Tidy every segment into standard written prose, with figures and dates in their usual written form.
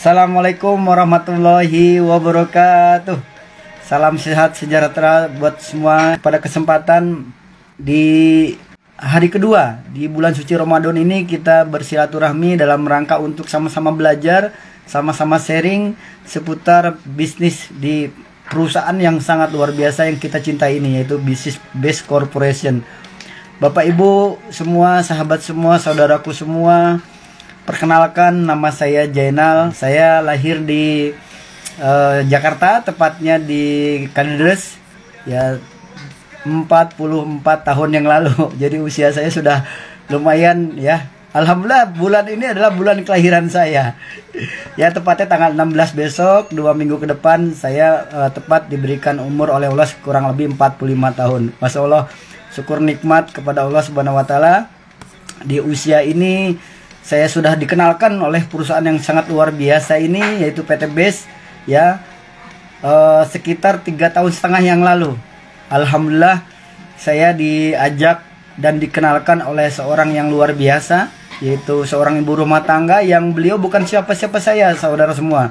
Assalamualaikum warahmatullahi wabarakatuh. Salam sehat sejahtera buat semua. Pada kesempatan di hari kedua di bulan suci Ramadan ini, kita bersilaturahmi dalam rangka untuk sama-sama belajar, sama-sama sharing seputar bisnis di perusahaan yang sangat luar biasa yang kita cintai ini, yaitu Business Base Corporation. Bapak Ibu semua, sahabat semua, saudaraku semua, perkenalkan, nama saya Jainal. Saya lahir di Jakarta, tepatnya di Kalideres, ya 44 tahun yang lalu. Jadi usia saya sudah lumayan ya. Alhamdulillah, bulan ini adalah bulan kelahiran saya. Ya, tepatnya tanggal 16 besok, 2 minggu ke depan saya tepat diberikan umur oleh Allah kurang lebih 45 tahun. Masya Allah, syukur nikmat kepada Allah Subhanahu wa taala. Di usia ini saya sudah dikenalkan oleh perusahaan yang sangat luar biasa ini, yaitu PT Base, ya, sekitar 3,5 tahun yang lalu. Alhamdulillah, saya diajak dan dikenalkan oleh seorang yang luar biasa, yaitu seorang ibu rumah tangga yang beliau bukan siapa-siapa saya, saudara semua.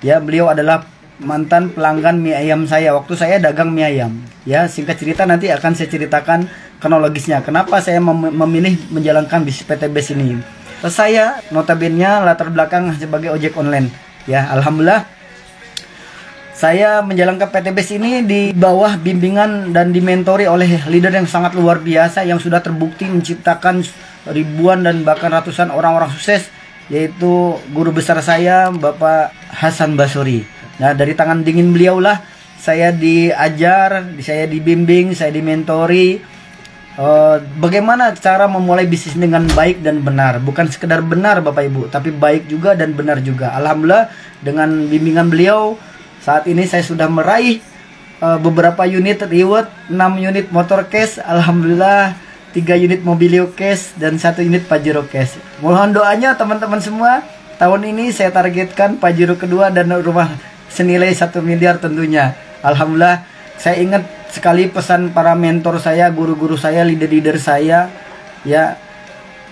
Ya, beliau adalah mantan pelanggan mie ayam saya waktu saya dagang mie ayam. Ya, singkat cerita nanti akan saya ceritakan kronologisnya. Kenapa saya memilih menjalankan bisnis PT Base ini. Saya notabene latar belakang sebagai ojek online. Ya, alhamdulillah saya menjalankan PT Base ini di bawah bimbingan dan dimentori oleh leader yang sangat luar biasa yang sudah terbukti menciptakan ribuan dan bahkan ratusan orang-orang sukses, yaitu guru besar saya, Bapak Hasan Basori. Nah, dari tangan dingin beliau lah saya diajar, saya dibimbing, saya dimentori bagaimana cara memulai bisnis dengan baik dan benar. Bukan sekedar benar Bapak Ibu, tapi baik juga dan benar juga. Alhamdulillah, dengan bimbingan beliau saat ini saya sudah meraih beberapa unit reward, 6 unit motor cash, alhamdulillah, 3 unit mobilio cash, dan 1 unit Pajero cash. Mohon doanya teman-teman semua. Tahun ini saya targetkan Pajero kedua dan rumah senilai 1 miliar tentunya. Alhamdulillah, saya ingat sekali pesan para mentor saya, guru-guru saya, leader-leader saya, ya,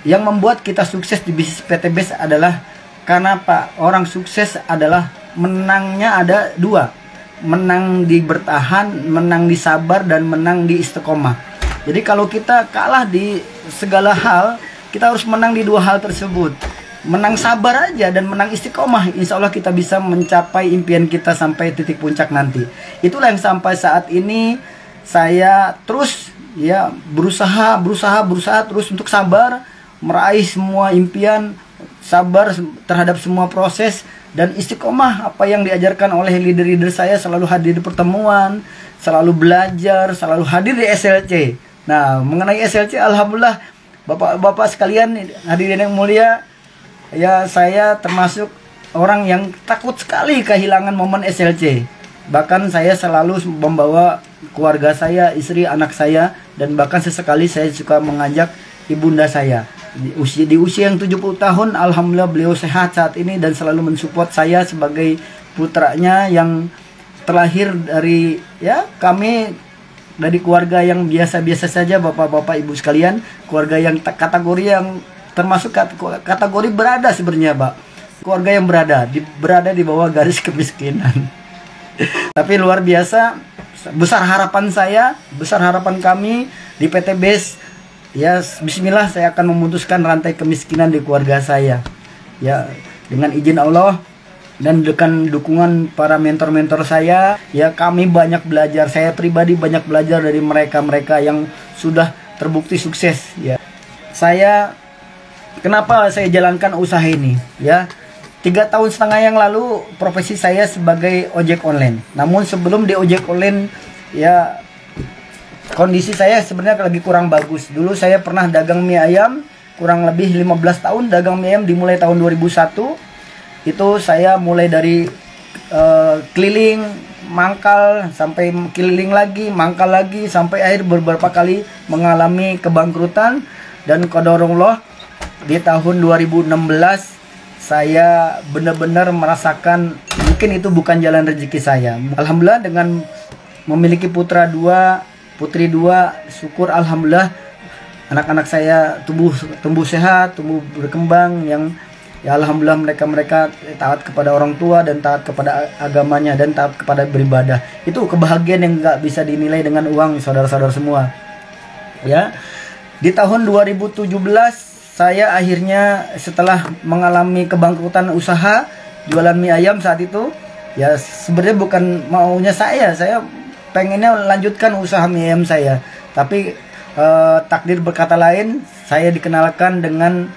yang membuat kita sukses di bisnis PT Base adalah karena Pak, orang sukses adalah menangnya ada 2, menang di bertahan, menang di sabar, dan menang di istiqomah. Jadi kalau kita kalah di segala hal, kita harus menang di 2 hal tersebut. Menang sabar aja dan menang istiqomah, insya Allah kita bisa mencapai impian kita sampai titik puncak nanti. Itulah yang sampai saat ini saya terus ya berusaha terus untuk sabar, meraih semua impian, sabar terhadap semua proses, dan istiqomah apa yang diajarkan oleh leader-leader saya, selalu hadir di pertemuan, selalu belajar, selalu hadir di SLC. Nah, mengenai SLC, alhamdulillah Bapak-bapak sekalian, hadirin yang mulia, ya, saya termasuk orang yang takut sekali kehilangan momen SLC. Bahkan saya selalu membawa keluarga saya, istri, anak saya, dan bahkan sesekali saya suka mengajak ibunda saya. Di usia yang 70 tahun, alhamdulillah beliau sehat saat ini dan selalu mensupport saya sebagai putranya yang terlahir dari, ya, kami dari keluarga yang biasa-biasa saja, bapak-bapak, ibu sekalian, keluarga yang kategori yang termasuk kategori berada sebenarnya, Pak. Keluarga yang berada di bawah garis kemiskinan. Tapi luar biasa, besar harapan saya, besar harapan kami di PT Base. Ya, bismillah saya akan memutuskan rantai kemiskinan di keluarga saya. Ya, dengan izin Allah dan dengan dukungan para mentor-mentor saya, ya, kami banyak belajar. Saya pribadi banyak belajar dari mereka-mereka yang sudah terbukti sukses, ya. Kenapa saya jalankan usaha ini? Ya, 3,5 tahun yang lalu profesi saya sebagai ojek online. Namun sebelum di ojek online, ya, kondisi saya sebenarnya lagi kurang bagus. Dulu saya pernah dagang mie ayam, kurang lebih 15 tahun dagang mie ayam, dimulai tahun 2001. Itu saya mulai dari keliling, mangkal, sampai keliling lagi, mangkal lagi, sampai akhir beberapa kali mengalami kebangkrutan. Dan qadarullah, di tahun 2016 saya benar-benar merasakan mungkin itu bukan jalan rezeki saya. Alhamdulillah, dengan memiliki putra 2, putri 2, syukur alhamdulillah anak-anak saya tumbuh sehat, tumbuh berkembang, yang Ya alhamdulillah mereka taat kepada orang tua dan taat kepada agamanya dan taat kepada beribadah. Itu kebahagiaan yang nggak bisa dinilai dengan uang, saudara-saudara semua. Ya, di tahun 2017 saya akhirnya setelah mengalami kebangkrutan usaha jualan mie ayam saat itu, ya sebenarnya bukan maunya saya pengennya lanjutkan usaha mie ayam saya, tapi takdir berkata lain, saya dikenalkan dengan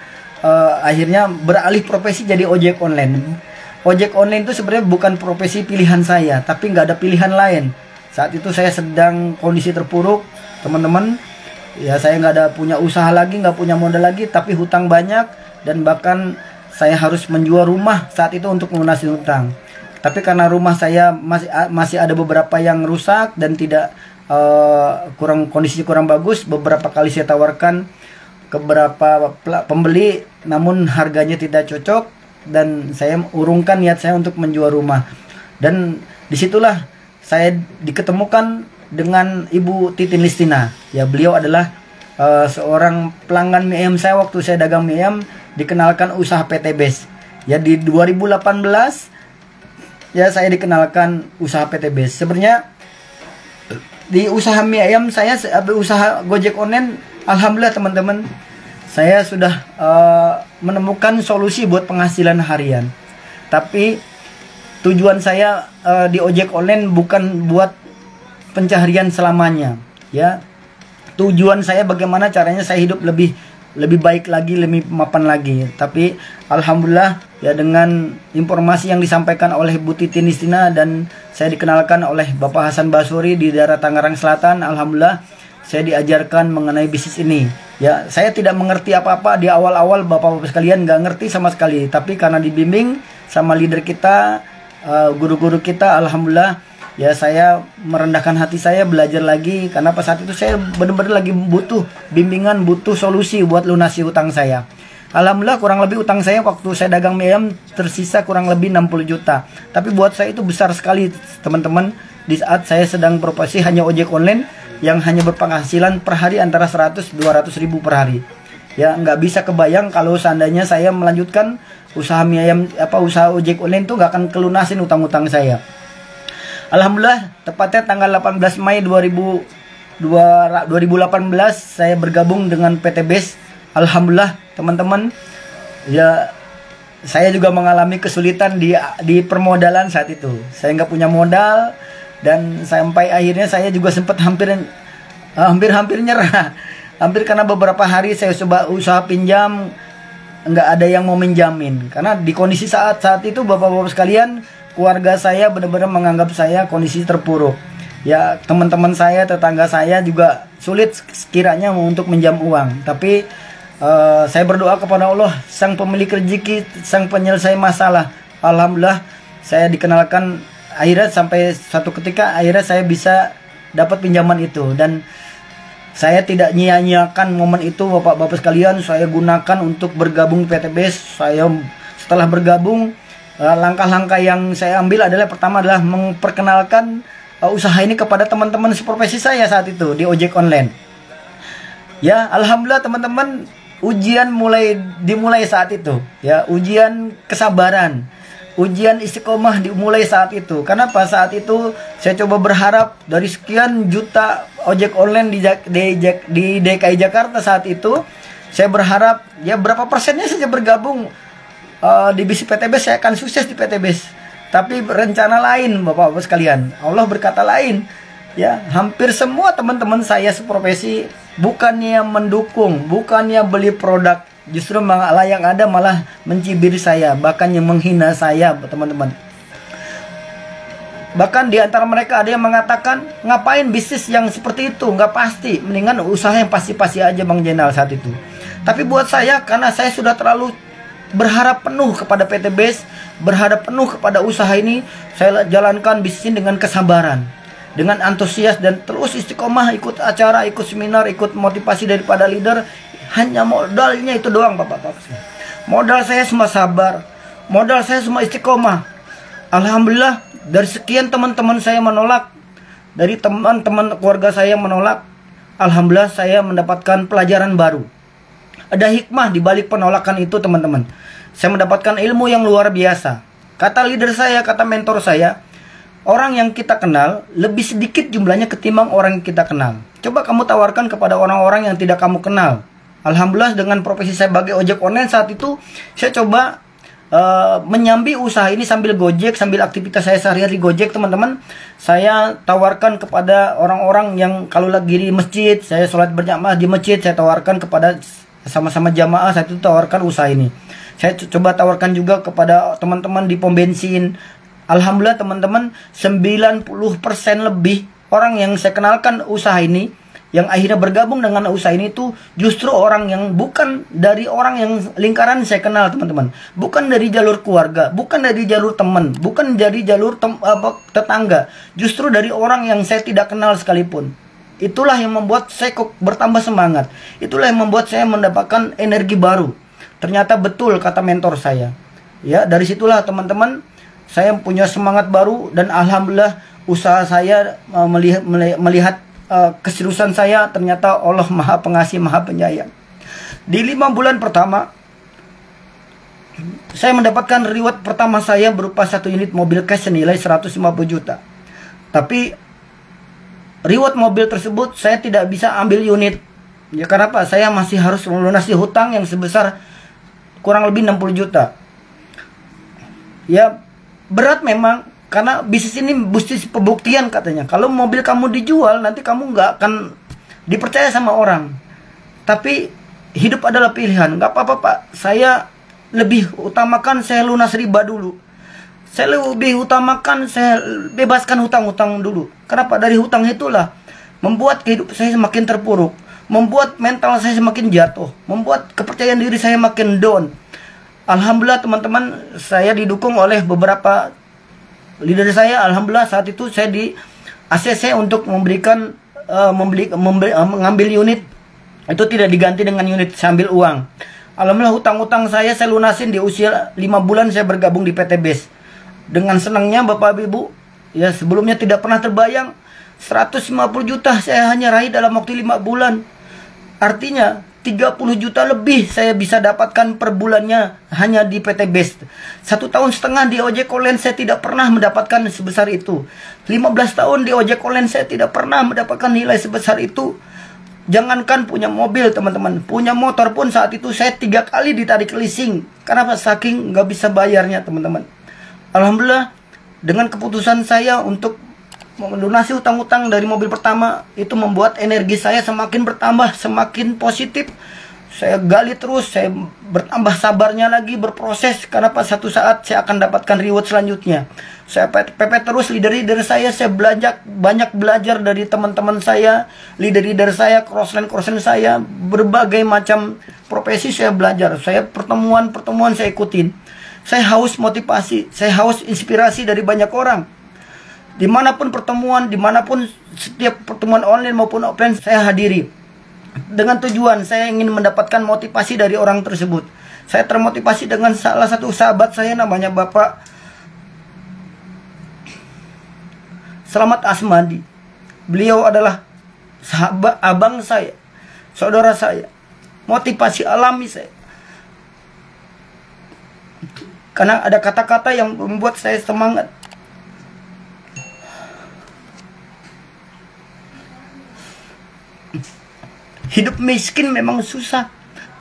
akhirnya beralih profesi jadi ojek online. Ojek online itu sebenarnya bukan profesi pilihan saya, tapi nggak ada pilihan lain. Saat itu saya sedang kondisi terpuruk, teman-teman. Ya saya nggak ada punya usaha lagi, nggak punya modal lagi, tapi hutang banyak dan bahkan saya harus menjual rumah saat itu untuk melunasi hutang. Tapi karena rumah saya masih ada beberapa yang rusak dan tidak kondisinya kurang bagus, beberapa kali saya tawarkan ke beberapa pembeli, namun harganya tidak cocok dan saya urungkan niat saya untuk menjual rumah. Dan disitulah saya diketemukan dengan Ibu Titin Listina. Ya beliau adalah seorang pelanggan mie ayam saya waktu saya dagang mie ayam, dikenalkan usaha PT Best. Ya di 2018 ya saya dikenalkan usaha PT Best. Sebenarnya di usaha mie ayam saya usaha Gojek online, alhamdulillah teman-teman, saya sudah menemukan solusi buat penghasilan harian. Tapi tujuan saya di ojek online bukan buat pencaharian selamanya, ya. Tujuan saya bagaimana caranya saya hidup lebih baik lagi, lebih mapan lagi. Tapi alhamdulillah ya dengan informasi yang disampaikan oleh Bu Titin Listina dan saya dikenalkan oleh Bapak Hasan Basuri di daerah Tangerang Selatan, alhamdulillah saya diajarkan mengenai bisnis ini. Ya, saya tidak mengerti apa-apa di awal-awal, Bapak-bapak sekalian, nggak ngerti sama sekali. Tapi karena dibimbing sama leader kita, guru-guru kita, alhamdulillah ya saya merendahkan hati saya, belajar lagi. Karena pas saat itu saya benar-benar lagi butuh bimbingan, butuh solusi buat lunasi utang saya. Alhamdulillah kurang lebih utang saya waktu saya dagang mie ayam tersisa kurang lebih 60 juta. Tapi buat saya itu besar sekali teman-teman. Di saat saya sedang berprofesi hanya ojek online yang hanya berpenghasilan per hari antara 100-200 ribu per hari. Ya nggak bisa kebayang kalau seandainya saya melanjutkan usaha mie ayam, usaha ojek online itu nggak akan kelunasin utang-utang saya. Alhamdulillah tepatnya tanggal 18 Mei 2018 saya bergabung dengan PT Best. Alhamdulillah teman-teman, ya saya juga mengalami kesulitan di permodalan saat itu. Saya nggak punya modal dan sampai akhirnya saya juga sempat hampir nyerah. Hampir karena beberapa hari saya coba usaha pinjam, nggak ada yang mau minjamin. Karena di kondisi saat itu bapak-bapak sekalian, keluarga saya benar-benar menganggap saya kondisi terpuruk. Ya teman-teman saya, tetangga saya juga sulit sekiranya untuk minjam uang. Tapi saya berdoa kepada Allah, Sang Pemilik Rezeki, Sang Penyelesai Masalah. Alhamdulillah saya dikenalkan, akhirnya sampai suatu ketika akhirnya saya bisa dapat pinjaman itu. Dan saya tidak nyia-nyiakan momen itu bapak-bapak sekalian, saya gunakan untuk bergabung PT Best. Saya setelah bergabung, langkah-langkah yang saya ambil adalah pertama adalah memperkenalkan usaha ini kepada teman-teman seprofesi saya saat itu di ojek online. Ya alhamdulillah teman-teman, ujian dimulai saat itu. Ya ujian kesabaran, ujian istiqomah dimulai saat itu. Karena pas saat itu saya coba berharap dari sekian juta ojek online di DKI Jakarta saat itu, saya berharap ya berapa persennya saja bergabung di bisnis PT Best, saya akan sukses di PT Best. Tapi rencana lain bapak-bapak sekalian, Allah berkata lain. Ya hampir semua teman-teman saya seprofesi bukannya mendukung, bukannya beli produk, justru malah yang ada malah mencibir saya, bahkan yang menghina saya teman-teman. Bahkan di antara mereka ada yang mengatakan, ngapain bisnis yang seperti itu, nggak pasti, mendingan usaha yang pasti-pasti aja Bang Jenal saat itu. Tapi buat saya, karena saya sudah terlalu berharap penuh kepada PT Best, berharap penuh kepada usaha ini, saya jalankan bisnis dengan kesabaran, dengan antusias dan terus istiqomah, ikut acara, ikut seminar, ikut motivasi daripada leader. Hanya modalnya itu doang bapak-bapak. Modal saya semua sabar, modal saya semua istiqomah. Alhamdulillah dari sekian teman-teman saya menolak, dari teman-teman keluarga saya menolak, alhamdulillah saya mendapatkan pelajaran baru. Ada hikmah di balik penolakan itu teman-teman. Saya mendapatkan ilmu yang luar biasa. Kata leader saya, kata mentor saya, orang yang kita kenal lebih sedikit jumlahnya ketimbang orang yang kita kenal. Coba kamu tawarkan kepada orang-orang yang tidak kamu kenal. Alhamdulillah dengan profesi saya sebagai ojek online saat itu, saya coba menyambi usaha ini sambil Gojek, sambil aktivitas saya sehari-hari Gojek, teman-teman. Saya tawarkan kepada orang-orang yang kalau lagi di masjid, saya sholat berjamaah di masjid, saya tawarkan kepada sama-sama jamaah, saya itu tawarkan usaha ini. Saya coba tawarkan juga kepada teman-teman di pom bensin. Alhamdulillah teman-teman, 90% lebih orang yang saya kenalkan usaha ini, yang akhirnya bergabung dengan usaha ini itu justru orang yang bukan dari orang yang lingkaran saya kenal, teman-teman. Bukan dari jalur keluarga, bukan dari jalur teman, bukan dari jalur tetangga. Justru dari orang yang saya tidak kenal sekalipun. Itulah yang membuat saya kok bertambah semangat. Itulah yang membuat saya mendapatkan energi baru. Ternyata betul kata mentor saya. Ya, dari situlah teman-teman, saya punya semangat baru dan alhamdulillah usaha saya melihat keseriusan saya, ternyata Allah Maha Pengasih, Maha Penyayang. Di 5 bulan pertama, saya mendapatkan reward pertama saya berupa 1 unit mobil cash senilai 150 juta. Tapi reward mobil tersebut saya tidak bisa ambil unit. Ya karena apa? Saya masih harus melunasi hutang yang sebesar kurang lebih 60 juta. Ya berat memang. Karena bisnis ini bisnis pembuktian katanya. Kalau mobil kamu dijual, nanti kamu nggak akan dipercaya sama orang. Tapi hidup adalah pilihan. Nggak apa-apa Pak. Saya lebih utamakan saya lunas riba dulu. Saya lebih utamakan saya bebaskan hutang-hutang dulu. Kenapa? Dari hutang itulah membuat kehidupan saya semakin terpuruk. Membuat mental saya semakin jatuh. Membuat kepercayaan diri saya makin down. Alhamdulillah teman-teman, saya didukung oleh beberapa leader saya. Alhamdulillah saat itu saya di ACC untuk memberikan mengambil unit itu tidak diganti dengan unit, sambil uang. Alhamdulillah hutang-hutang saya lunasin di usia 5 bulan saya bergabung di PT BES. Dengan senangnya Bapak Ibu, ya sebelumnya tidak pernah terbayang 150 juta saya hanya raih dalam waktu 5 bulan. Artinya 30 juta lebih saya bisa dapatkan per bulannya hanya di PT BES. 1 tahun setengah di ojek online saya tidak pernah mendapatkan sebesar itu. 15 tahun di ojek online saya tidak pernah mendapatkan nilai sebesar itu. Jangankan punya mobil teman-teman, punya motor pun saat itu saya 3 kali ditarik leasing. Kenapa? Saking nggak bisa bayarnya teman-teman. Alhamdulillah dengan keputusan saya untuk melunasi hutang-hutang dari mobil pertama, itu membuat energi saya semakin bertambah, semakin positif. Saya gali terus, saya bertambah sabarnya lagi, berproses. Karena pas satu saat saya akan dapatkan reward selanjutnya. Saya pepet terus leader-leader saya banyak belajar dari teman-teman saya, leader-leader saya, crossline saya, berbagai macam profesi saya belajar. Saya pertemuan saya ikutin. Saya haus motivasi, saya haus inspirasi dari banyak orang. Dimanapun pertemuan, dimanapun setiap pertemuan online maupun offline saya hadiri. Dengan tujuan saya ingin mendapatkan motivasi dari orang tersebut. Saya termotivasi dengan salah satu sahabat saya namanya Bapak Selamat Asmadi. Beliau adalah sahabat abang saya, saudara saya, motivasi alami saya. Karena ada kata-kata yang membuat saya semangat. Hidup miskin memang susah,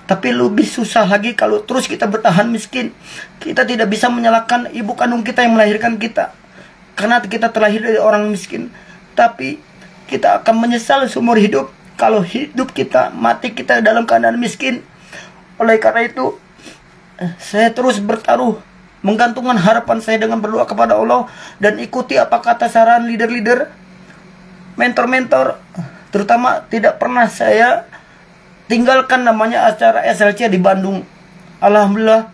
tapi lebih susah lagi kalau terus kita bertahan miskin. Kita tidak bisa menyalahkan ibu kandung kita yang melahirkan kita, karena kita terlahir dari orang miskin. Tapi kita akan menyesal seumur hidup kalau hidup kita, mati kita dalam keadaan miskin. Oleh karena itu, saya terus bertaruh, menggantungkan harapan saya dengan berdoa kepada Allah, dan ikuti apa kata saran leader-leader, mentor-mentor. Terutama tidak pernah saya tinggalkan namanya acara SLC di Bandung. Alhamdulillah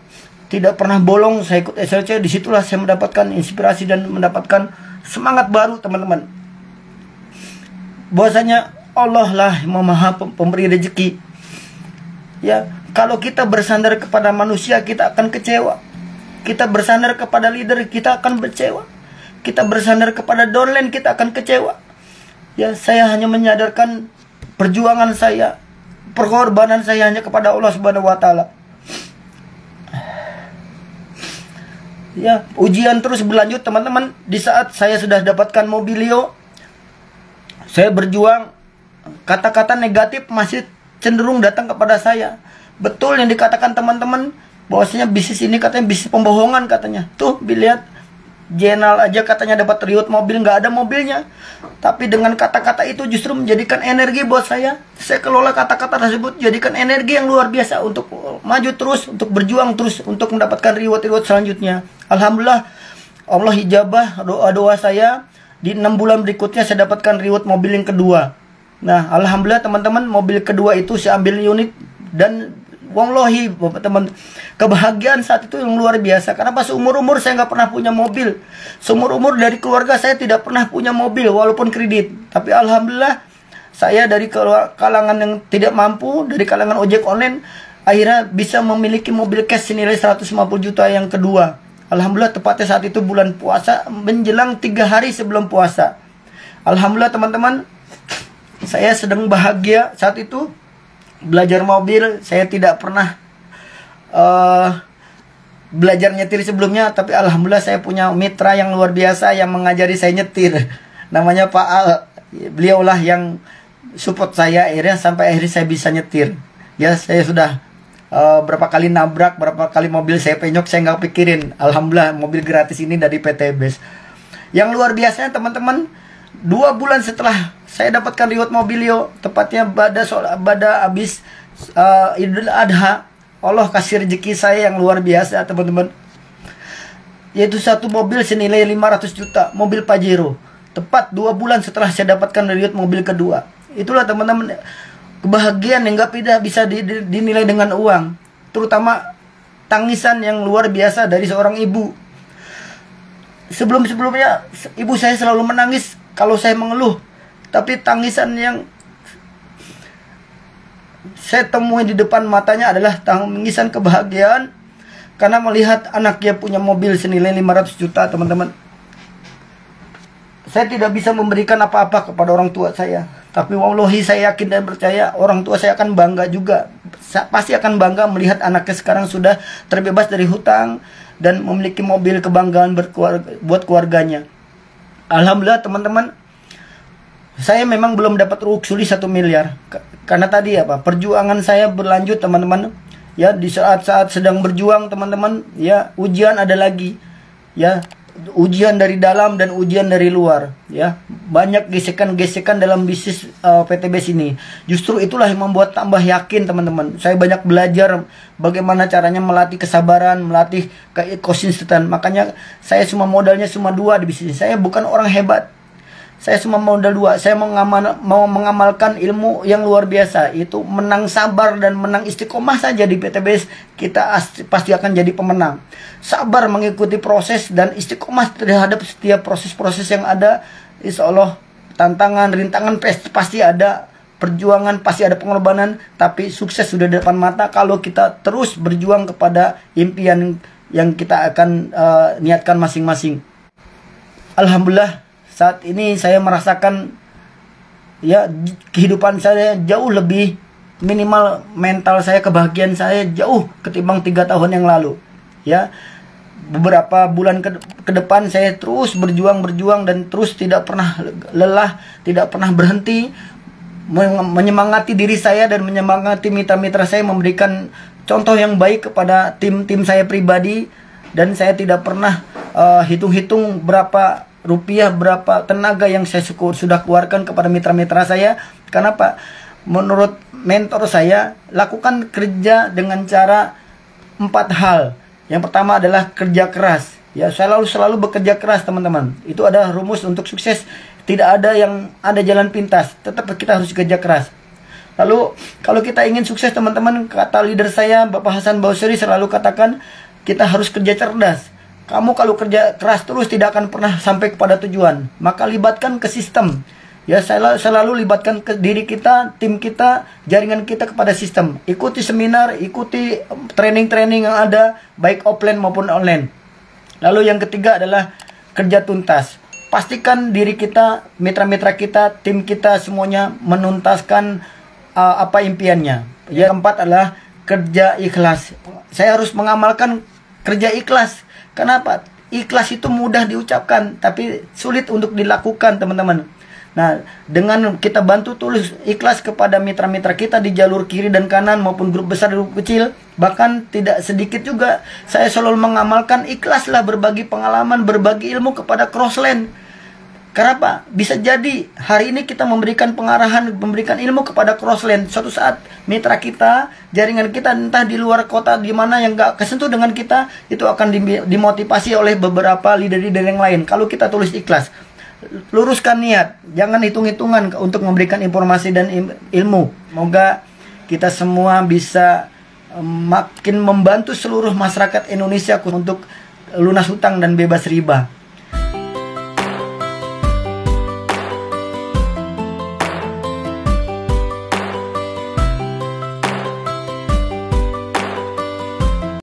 tidak pernah bolong saya ikut SLC. Disitulah saya mendapatkan inspirasi dan mendapatkan semangat baru teman-teman. Bahwasanya Allah lah yang Maha Pemberi rezeki. Ya, kalau kita bersandar kepada manusia kita akan kecewa. Kita bersandar kepada leader kita akan kecewa. Kita bersandar kepada downline kita akan kecewa. Ya, saya hanya menyadarkan perjuangan saya, pengorbanan saya hanya kepada Allah Subhanahu wa taala. Ya, ujian terus berlanjut teman-teman. Di saat saya sudah dapatkan Mobilio, saya berjuang, kata-kata negatif masih cenderung datang kepada saya. Betul yang dikatakan teman-teman, bahwasanya bisnis ini katanya bisnis pembohongan katanya. Tuh, dilihat Jenal aja katanya dapat reward mobil, nggak ada mobilnya. Tapi dengan kata-kata itu justru menjadikan energi buat saya. Saya kelola kata-kata tersebut, jadikan energi yang luar biasa untuk maju terus, untuk berjuang terus, untuk mendapatkan reward-reward selanjutnya. Alhamdulillah, Allah hijabah doa-doa saya. Di 6 bulan berikutnya saya dapatkan reward mobil yang kedua. Nah, alhamdulillah teman-teman, mobil kedua itu saya ambil unit, dan wallahi bapak teman, kebahagiaan saat itu yang luar biasa. Karena pas umur-umur saya nggak pernah punya mobil. Seumur-umur dari keluarga saya tidak pernah punya mobil walaupun kredit. Tapi alhamdulillah saya dari kalangan yang tidak mampu, dari kalangan ojek online, akhirnya bisa memiliki mobil cash senilai 150 juta yang kedua. Alhamdulillah tepatnya saat itu bulan puasa, menjelang 3 hari sebelum puasa. Alhamdulillah teman-teman, saya sedang bahagia saat itu. Belajar mobil, saya tidak pernah belajar nyetir sebelumnya, tapi alhamdulillah saya punya mitra yang luar biasa yang mengajari saya nyetir. Namanya Pak Al. Beliaulah yang support saya akhirnya sampai akhirnya saya bisa nyetir. Ya, saya sudah berapa kali nabrak, berapa kali mobil saya penyok, saya nggak pikirin. Alhamdulillah mobil gratis ini dari PT BES. Yang luar biasanya teman-teman, 2 bulan setelah saya dapatkan reward Mobilio, tepatnya pada habis Idul Adha, Allah kasih rezeki saya yang luar biasa teman-teman, yaitu satu mobil senilai 500 juta, mobil Pajero. Tepat 2 bulan setelah saya dapatkan reward mobil kedua. Itulah teman-teman, kebahagiaan yang nggak bisa dinilai dengan uang. Terutama tangisan yang luar biasa dari seorang ibu. Sebelum-sebelumnya ibu saya selalu menangis kalau saya mengeluh. Tapi tangisan yang saya temui di depan matanya adalah tangisan kebahagiaan karena melihat anaknya punya mobil senilai 500 juta teman-teman. Saya tidak bisa memberikan apa-apa kepada orang tua saya, tapi wallahi saya yakin dan percaya orang tua saya akan bangga juga. Pasti akan bangga melihat anaknya sekarang sudah terbebas dari hutang dan memiliki mobil kebanggaan buat keluarganya. Alhamdulillah teman-teman, saya memang belum dapat ruksuli 1 miliar. Karena tadi perjuangan saya berlanjut teman-teman. Ya, di saat-saat sedang berjuang teman-teman, ya, ujian ada lagi. Ya, ujian dari dalam dan ujian dari luar. Ya, banyak gesekan-gesekan dalam bisnis PT BES ini. Justru itulah yang membuat tambah yakin teman-teman. Saya banyak belajar bagaimana caranya melatih kesabaran, melatih kekonsistenan. Makanya saya cuma modalnya cuma 2 di bisnis. Saya bukan orang hebat. Saya cuma modal 2. Saya mau mengamalkan ilmu yang luar biasa. Itu menang sabar dan menang istiqomah saja di PT BES. Kita pasti akan jadi pemenang. Sabar mengikuti proses dan istiqomah terhadap setiap proses-proses yang ada. Insya Allah tantangan, rintangan pasti ada. Perjuangan pasti ada, pengorbanan. Tapi sukses sudah di depan mata kalau kita terus berjuang kepada impian yang kita akan niatkan masing-masing. Alhamdulillah, saat ini saya merasakan ya kehidupan saya jauh lebih, minimal mental saya, kebahagiaan saya jauh ketimbang 3 tahun yang lalu. Ya, beberapa bulan ke depan saya terus berjuang dan terus tidak pernah lelah, tidak pernah berhenti menyemangati diri saya dan menyemangati mitra-mitra saya, memberikan contoh yang baik kepada tim saya pribadi. Dan saya tidak pernah hitung-hitung berapa rupiah, berapa tenaga yang saya sudah keluarkan kepada mitra-mitra saya. Karena menurut mentor saya, lakukan kerja dengan cara 4 hal. Yang pertama adalah kerja keras. Ya, selalu bekerja keras teman-teman. Itu ada rumus untuk sukses. Tidak ada yang ada jalan pintas. Tetap kita harus kerja keras. Lalu kalau kita ingin sukses teman-teman, kata leader saya Bapak Hasan Bausiri selalu katakan, kita harus kerja cerdas. Kamu kalau kerja keras terus tidak akan pernah sampai kepada tujuan. Maka libatkan ke sistem. Ya, selalu libatkan ke diri kita, tim kita, jaringan kita kepada sistem. Ikuti seminar, ikuti training-training yang ada, baik offline maupun online. Lalu yang ketiga adalah kerja tuntas. Pastikan diri kita, mitra-mitra kita, tim kita semuanya menuntaskan apa impiannya. Yang keempat adalah kerja ikhlas. Saya harus mengamalkan kerja ikhlas. Kenapa? Ikhlas itu mudah diucapkan, tapi sulit untuk dilakukan, teman-teman. Nah, dengan kita bantu tulis ikhlas kepada mitra-mitra kita di jalur kiri dan kanan maupun grup besar dan grup kecil, bahkan tidak sedikit juga saya selalu mengamalkan ikhlaslah berbagi pengalaman, berbagi ilmu kepada Crossland. Kenapa? Bisa jadi hari ini kita memberikan pengarahan, memberikan ilmu kepada Crossland. Suatu saat mitra kita, jaringan kita entah di luar kota di mana yang gak kesentuh dengan kita, itu akan dimotivasi oleh beberapa leader-leader yang lain. Kalau kita tulis ikhlas, luruskan niat, jangan hitung-hitungan untuk memberikan informasi dan ilmu. Semoga kita semua bisa makin membantu seluruh masyarakat Indonesia untuk lunas hutang dan bebas riba.